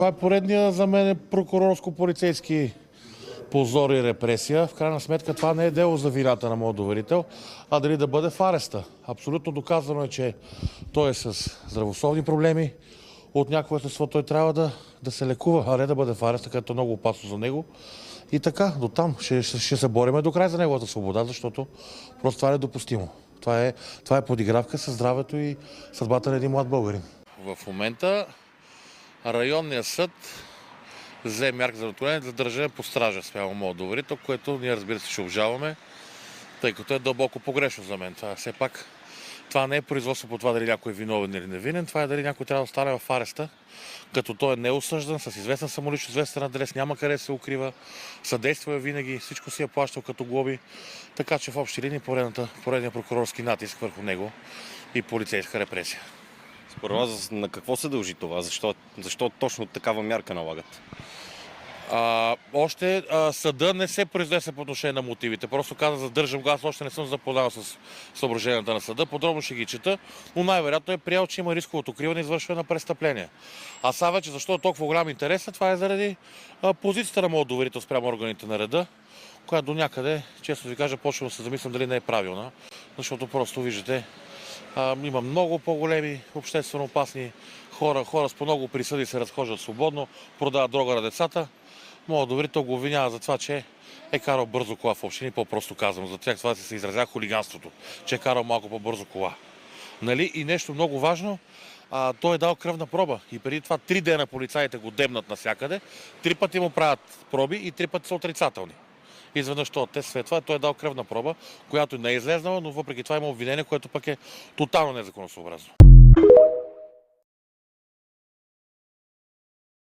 Това е поредния за мен прокурорско-полицейски позор и репресия. В крайна сметка това не е дело за вината на моят доверител, а дали да бъде в ареста. Абсолютно доказано е, че той е с здравословни проблеми. От някое естество той трябва да се лекува, а не да бъде в ареста, където е много опасно за него. И така, до там ще се бориме до край за неговата свобода, защото просто това е недопустимо. Това е подигравка със здравето и съдбата на един млад българин. В момента районният съд взе мярка за наклонение за държане под стража спрямо моят доверител, което ние, разбира се, ще обжалваме, тъй като е дълбоко погрешно за мен. Това не е производство по това дали някой е виновен или невинен, това е дали някой трябва да остане в ареста, като той е неосъждан, с известен самоличност, известен адрес, няма къде се укрива, съдейства винаги, всичко си е плащал като глоби, така че в общи линии поредния прокурорски натиск върху него и полицейска репресия. Според вас на какво се дължи това? Защо точно такава мярка налагат? Още съда не се произнесе по отношение на мотивите. Просто каза, задържам го, аз още не съм запознал с съображенията на съда. Подробно ще ги чета, но най-вероятно е приел, че има рисково откриване и извършване на престъпление. А сега вече защо е толкова голям интерес? Това е заради позицията на моят доверител спрямо органите на реда, която до някъде, честно ви кажа, почвам да се замислям дали не е правилна, защото просто виждате, има много по-големи обществено опасни хора с по много присъди се разхождат свободно, продават дрога на децата. Моят доверител го обвинява за това, че е карал бързо кола в общини, по-просто казвам. За тях това се изразява хулиганството, че е карал малко по-бързо кола. Нали? И нещо много важно, той е дал кръвна проба и преди това 3 дена полицаите го дебнат навсякъде, 3 пъти му правят проби и 3 пъти са отрицателни. Изведнъж този тест след това той е дал кръвна проба, която не е излезнала, но въпреки това има обвинение, което пък е тотално незаконосъобразно.